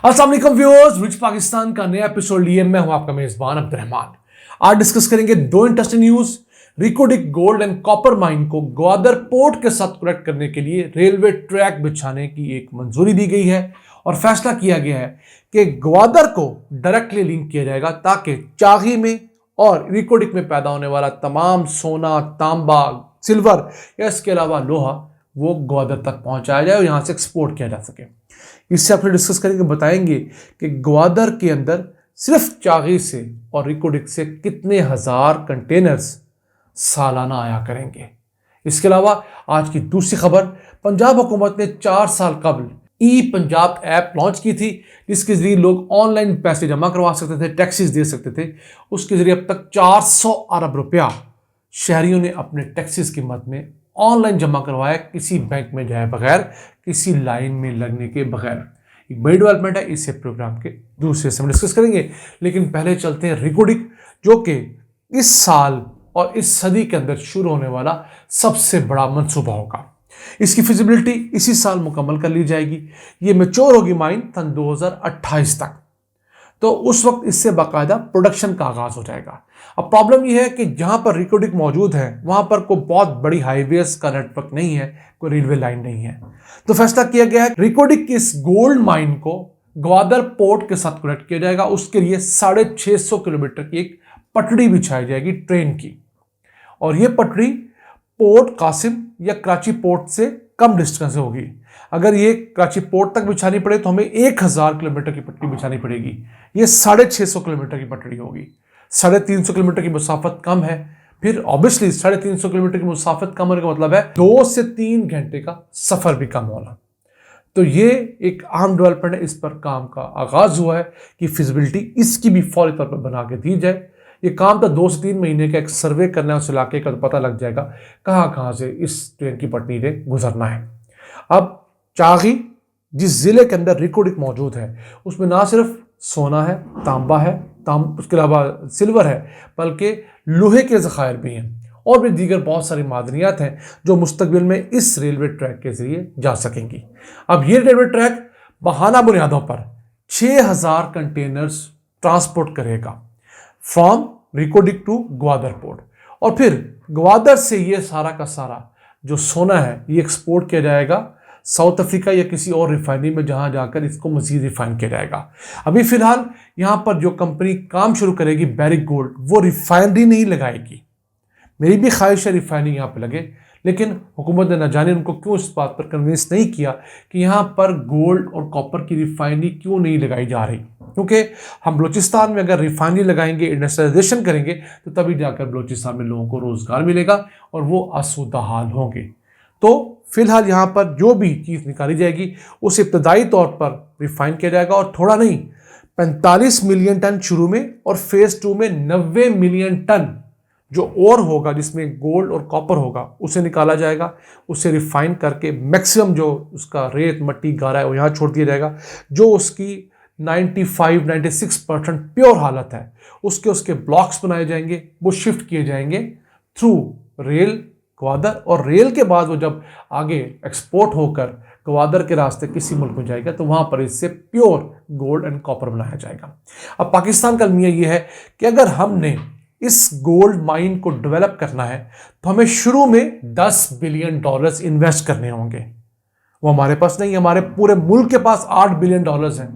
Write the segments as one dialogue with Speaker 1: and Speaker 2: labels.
Speaker 1: अस्सलाम वालेकुम viewers, rich Pakistan का नया एपिसोड लिए मैं हूं आपका मेजबान अब्दुर्रहमान। आज डिस्कस करेंगे दो interesting news. Reko Diq gold and copper mine को ग्वादर पोर्ट के साथ कनेक्ट करने के लिए रेलवे ट्रैक बिछाने की एक मंजूरी दी गई है और फैसला किया गया है कि ग्वादर को डायरेक्टली लिंक किया जाएगा ताकि चागी में और रिकोडिक में पैदा होने वाला तमाम सोना, तांबा, सिल्वर या इसके अलावा लोहा वो ग्वादर तक पहुंचाया जाए और यहां से एक्सपोर्ट किया जा सके। इससे आपसे डिस्कस करेंगे, बताएंगे कि ग्वादर के अंदर सिर्फ चागी से और रिकोडिक से कितने हजार कंटेनर्स सालाना आया करेंगे। इसके अलावा आज की दूसरी खबर, पंजाब हुकूमत ने 4 साल कबल ई पंजाब ऐप लॉन्च की थी जिसके जरिए लोग ऑनलाइन पैसे जमा करवा सकते थे, टैक्सेस दे सकते थे। उसके जरिए अब तक 400 अरब रुपया शहरियों ने अपने टैक्सेस की मद में ऑनलाइन जमा करवाया, किसी बैंक में जाए बगैर, किसी लाइन में लगने के बगैर। एक बड़ी डेवलपमेंट है, इसे प्रोग्राम के दूसरे से हम डिस्कस करेंगे। लेकिन पहले चलते हैं रिकोडिक, जो कि इस साल और इस सदी के अंदर शुरू होने वाला सबसे बड़ा मंसूबा होगा। इसकी फिजिबिलिटी इसी साल मुकम्मल कर ली जाएगी। ये मैच्योर होगी माइन सन 2028 तक, तो उस वक्त इससे बाकायदा प्रोडक्शन का आगाज हो जाएगा। अब प्रॉब्लम यह है कि जहां पर रिकोडिक मौजूद है वहां पर कोई बहुत बड़ी हाईवेज का नेटवर्क नहीं है, कोई रेलवे लाइन नहीं है। तो फैसला किया गया है रिकोडिक की इस गोल्ड माइन को ग्वादर पोर्ट के साथ कनेक्ट किया जाएगा। उसके लिए 650 किलोमीटर की एक पटड़ी बिछाई जाएगी ट्रेन की, और यह पटड़ी पोर्ट कासिम या कराची पोर्ट से कम डिस्टेंस से होगी। अगर ये कराची पोर्ट तक बिछानी पड़े तो हमें 1000 किलोमीटर की पटड़ी बिछानी पड़ेगी। ये 650 किलोमीटर की पटड़ी होगी। 350 किलोमीटर की मुसाफत कम है, फिर ऑब्वियसली 350 किलोमीटर की मुसाफत कम होने का मतलब है 2 से 3 घंटे का सफर भी कम होना। तो ये एक अहम डेवलपमेंट है, इस पर काम का आगाज हुआ है कि फिजिबिलिटी इसकी भी फौरी तौर पर बना के दी जाए। ये काम तो 2 से 3 महीने का एक सर्वे करना है उस इलाके का, तो पता लग जाएगा कहाँ से इस ट्रेन की पटरी से गुजरना है। अब चागी जिस जिले के अंदर रिकोडिक मौजूद है उसमें ना सिर्फ सोना है, तांबा है, उसके अलावा सिल्वर है, बल्कि लोहे के ज़खायर भी हैं और भी दीगर बहुत सारी मादनियात हैं जो मुस्तकबिल में इस रेलवे ट्रैक के जरिए जा सकेंगी। अब ये रेलवे ट्रैक बहाना बुनियादों पर 6000 कंटेनर्स ट्रांसपोर्ट करेगा फ्रॉम रिकोडिक टू ग्वादर पोर्ट, और फिर ग्वादर से ये सारा का सारा जो सोना है ये एक्सपोर्ट किया जाएगा साउथ अफ्रीका या किसी और रिफाइनरी में, जहां जाकर इसको मजीद रिफाइन किया जाएगा। अभी फिलहाल यहां पर जो कंपनी काम शुरू करेगी बैरिक गोल्ड, वो रिफाइनरी नहीं लगाएगी। मेरी भी ख्वाहिश है रिफाइनरी यहां पर लगे, लेकिन हुकूमत ने न जाने उनको क्यों इस बात पर कन्विंस नहीं किया कि यहां पर गोल्ड और कॉपर की रिफाइनरी क्यों नहीं लगाई जा रही। क्योंकि हम बलूचिस्तान में अगर रिफाइनरी लगाएंगे, इंडस्ट्रियलाइजेशन करेंगे, तो तभी जाकर बलूचिस्तान में लोगों को रोजगार मिलेगा और वो आसूदा हाल होंगे। तो फिलहाल यहाँ पर जो भी चीज़ निकाली जाएगी उसे इब्तदाई तौर पर रिफाइन किया जाएगा, और थोड़ा नहीं, 45 मिलियन टन शुरू में और फेज 2 में 90 मिलियन टन जो और होगा जिसमें गोल्ड और कॉपर होगा उसे निकाला जाएगा। उसे रिफाइन करके मैक्सिमम जो उसका रेत, मट्टी, गारा है वो यहाँ छोड़ दिया जाएगा। जो उसकी 95-96% प्योर हालत है उसके ब्लॉक्स बनाए जाएंगे, वो शिफ्ट किए जाएंगे थ्रू रेल ग्वादर, और रेल के बाद वो जब आगे एक्सपोर्ट होकर ग्वादर के रास्ते किसी मुल्क में जाएगा तो वहां पर इससे प्योर गोल्ड एंड कॉपर बनाया जाएगा। अब पाकिस्तान का अलमिया ये है कि अगर हमने इस गोल्ड माइन को डेवलप करना है तो हमें शुरू में $10 बिलियन इन्वेस्ट करने होंगे। वो हमारे पास नहीं, हमारे पूरे मुल्क के पास $8 बिलियन हैं,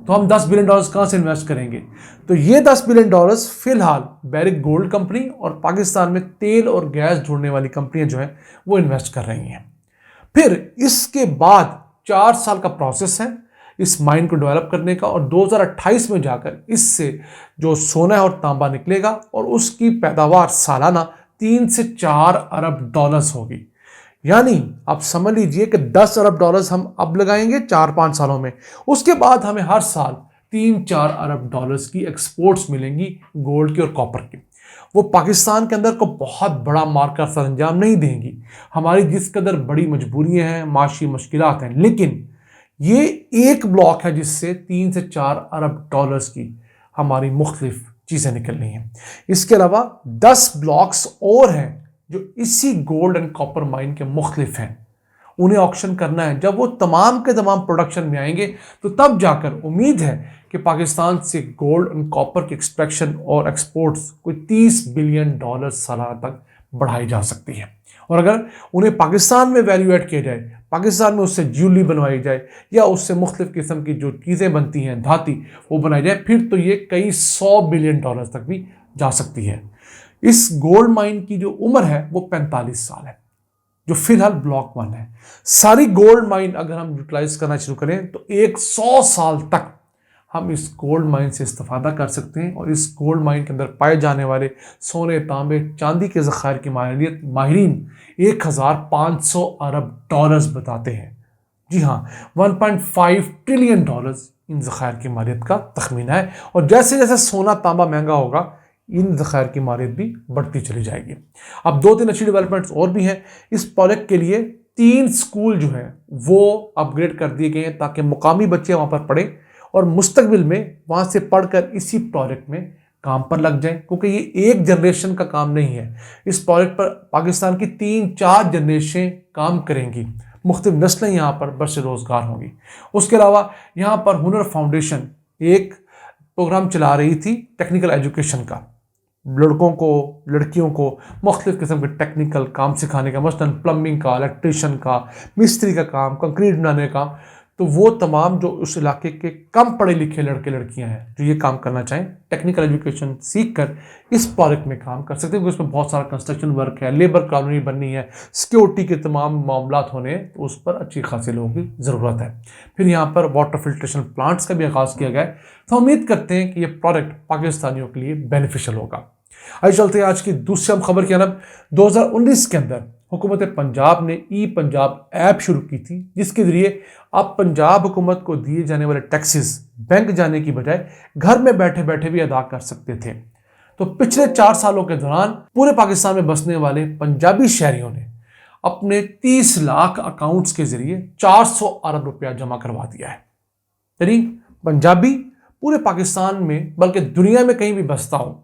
Speaker 1: तो हम $10 बिलियन कहां से इन्वेस्ट करेंगे? तो ये $10 बिलियन फिलहाल बैरिक गोल्ड कंपनी और पाकिस्तान में तेल और गैस ढूंढने वाली कंपनियां जो हैं वो इन्वेस्ट कर रही हैं। फिर इसके बाद 4 साल का प्रोसेस है इस माइन को डेवलप करने का, और 2028 में जाकर इससे जो सोना और तांबा निकलेगा और उसकी पैदावार सालाना 3 से 4 अरब डॉलर्स होगी। यानी आप समझ लीजिए कि $10 अरब हम अब लगाएंगे 4-5 सालों में, उसके बाद हमें हर साल 3-4 अरब डॉलर्स की एक्सपोर्ट्स मिलेंगी गोल्ड की और कॉपर की। वो पाकिस्तान के अंदर को बहुत बड़ा मार्का सरंजाम नहीं देंगी, हमारी जिस कदर बड़ी मजबूरियां हैं, माशी मुश्किलात हैं, लेकिन ये एक ब्लॉक है जिससे 3 से 4 अरब डॉलर्स की हमारी मुख्तलिफ चीज़ें निकलनी हैं। इसके अलावा 10 ब्लॉक्स और हैं जो इसी गोल्ड एंड कॉपर माइन के मुख्तलिफ हैं, उन्हें ऑक्शन करना है। जब वो तमाम के तमाम प्रोडक्शन में आएंगे तो तब जाकर उम्मीद है कि पाकिस्तान से गोल्ड एंड कॉपर की एक्सट्रैक्शन और एक्सपोर्ट्स कोई $30 बिलियन सालाना तक बढ़ाई जा सकती है। और अगर उन्हें पाकिस्तान में वैल्यू ऐड किया जाए, पाकिस्तान में उससे ज्वेलरी बनवाई जाए या उससे मुख्तलिफ किस्म की जो चीज़ें बनती हैं धाती वो बनाई जाए, फिर तो ये कई $100 बिलियन तक भी जा सकती है। इस गोल्ड माइन की जो उम्र है वो 45 साल है, जो फिलहाल ब्लॉक 1 है। सारी गोल्ड माइन अगर हम यूटिलाइज करना शुरू करें तो 100 साल तक हम इस गोल्ड माइन से इस्तेफादा कर सकते हैं। और इस गोल्ड माइन के अंदर पाए जाने वाले सोने, तांबे, चांदी के ज़खायर की माहिरीन 1500 अरब डॉलर्स बताते हैं। जी हाँ, $1.5 ट्रिलियन इन ज़खायर की मालियत का तखमीना है। और जैसे जैसे सोना तांबा महंगा होगा, इन ज़खायर की मालियत भी बढ़ती चली जाएगी। अब 2-3 अच्छी डेवलपमेंट्स और भी हैं। इस प्रोजेक्ट के लिए 3 स्कूल जो हैं वो अपग्रेड कर दिए गए हैं ताकि मुकामी बच्चे वहाँ पर पढ़ें और मुस्तकबिल में वहाँ से पढ़कर इसी प्रोजेक्ट में काम पर लग जाएं, क्योंकि ये एक जनरेशन का काम नहीं है। इस प्रोजेक्ट पर पाकिस्तान की 3-4 जनरेशन काम करेंगी, मुख्तलिफ नस्लें यहाँ पर बरसे रोज़गार होंगी। उसके अलावा यहाँ पर हुनर फाउंडेशन एक प्रोग्राम चला रही थी टेक्निकल एजुकेशन का, लड़कों को लड़कियों को मुख्तलिफ किस्म के टेक्निकल काम सिखाने का, मसलन प्लम्बिंग का, इलेक्ट्रीशियन का, मिस्त्री का काम, कंक्रीट बनाने का। तो वो तमाम जो उस इलाके के कम पढ़े लिखे लड़के लड़कियां हैं जो ये काम करना चाहें, टेक्निकल एजुकेशन सीख कर इस प्रोजेक्ट में काम कर सकते हैं, क्योंकि उसमें बहुत सारा कंस्ट्रक्शन वर्क है, लेबर कॉलोनी बननी है, सिक्योरिटी के तमाम मामलात होने, तो उस पर अच्छी खासी लोगों की ज़रूरत है। फिर यहाँ पर वाटर फिल्ट्रेशन प्लांट्स का भी आगाज़ किया गया है। तो उम्मीद करते हैं कि ये प्रोजेक्ट पाकिस्तानियों के लिए बेनिफिशियल होगा। आइए चलते हैं आज की दूसरी हम खबर की जानब। 2019 के अंदर हुकूमत पंजाब ने ई पंजाब ऐप शुरू की थी, जिसके जरिए आप पंजाब हुकूमत को दिए जाने वाले टैक्सेस बैंक जाने की बजाय घर में बैठे बैठे भी अदा कर सकते थे। तो पिछले 4 सालों के दौरान पूरे पाकिस्तान में बसने वाले पंजाबी शहरियों ने अपने 30 लाख अकाउंट्स के जरिए 400 अरब रुपया जमा करवा दिया है। यानी पंजाबी पूरे पाकिस्तान में बल्कि दुनिया में कहीं भी बसता हो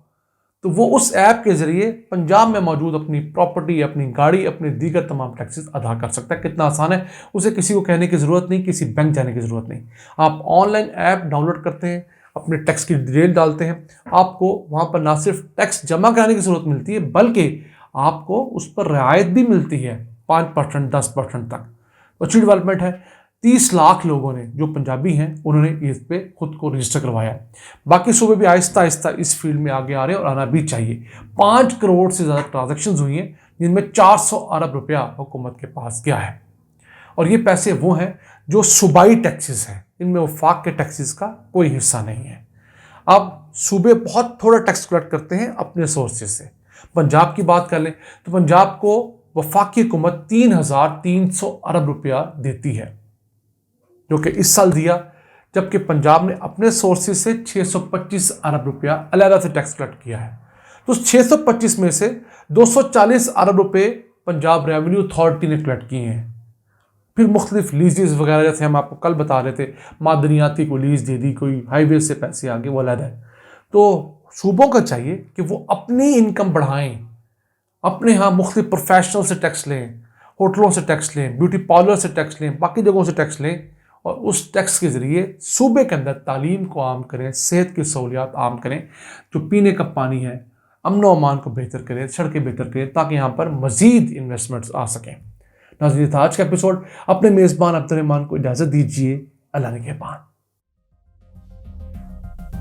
Speaker 1: तो वो उस ऐप के जरिए पंजाब में मौजूद अपनी प्रॉपर्टी, अपनी गाड़ी, अपने दीगर तमाम टैक्सेस अदा कर सकता है। कितना आसान है, उसे किसी को कहने की ज़रूरत नहीं, किसी बैंक जाने की ज़रूरत नहीं। आप ऑनलाइन ऐप डाउनलोड करते हैं, अपने टैक्स की डिटेल डालते हैं, आपको वहाँ पर ना सिर्फ टैक्स जमा कराने की ज़रूरत मिलती है बल्कि आपको उस पर रियायत भी मिलती है 5%, 10% तक। तो अच्छी डेवलपमेंट है। 30 लाख लोगों ने जो पंजाबी हैं उन्होंने इस पे खुद को रजिस्टर करवाया। बाकी सूबे भी आहिस्ता आहिस्ता इस फील्ड में आगे आ रहे हैं और आना भी चाहिए। 5 करोड़ से ज़्यादा ट्रांजैक्शंस हुई हैं, जिनमें 400 अरब रुपया हुकूमत के पास गया है। और ये पैसे वो हैं जो सूबाई टैक्सेस हैं, इनमें वफाक के टैक्सेस का कोई हिस्सा नहीं है। अब सूबे बहुत थोड़ा टैक्स कलेक्ट करते हैं अपने सोर्सेज से। पंजाब की बात कर लें तो पंजाब को वफाकी हुकूमत 3,300 अरब रुपया देती है, जो कि इस साल दिया, जबकि पंजाब ने अपने सोर्सेज से 625 अरब रुपया अलहदा से टैक्स कलेक्ट किया है। तो 625 में से 240 अरब रुपए पंजाब रेवेन्यू अथॉरिटी ने कलेक्ट किए हैं। फिर मुख्तलिफ लीजेस वगैरह, जैसे हम आपको कल बता रहे थे, मादनियाती को लीज दे दी, कोई हाईवे से पैसे आगे, वो अलहदा है। तो सूबों का चाहिए कि वो अपनी इनकम बढ़ाएं, अपने यहाँ मुख्तलिफ प्रोफेशनल से टैक्स लें, होटलों से टैक्स लें, ब्यूटी पार्लर से टैक्स लें, बाकी जगहों से टैक्स लें और उस टैक्स के ज़रिए सूबे के अंदर तालीम को आम करें, सेहत की सहूलियात आम करें, जो पीने का पानी है, अमन व अमान को बेहतर करें, सड़कें बेहतर करें, ताकि यहाँ पर मज़ीद इन्वेस्टमेंट्स आ सकें। नाज़रीन, आज का एपिसोड अपने मेज़बान अब्दुर्रहमान को इजाज़त दीजिए। अल्लाह ने के बाद।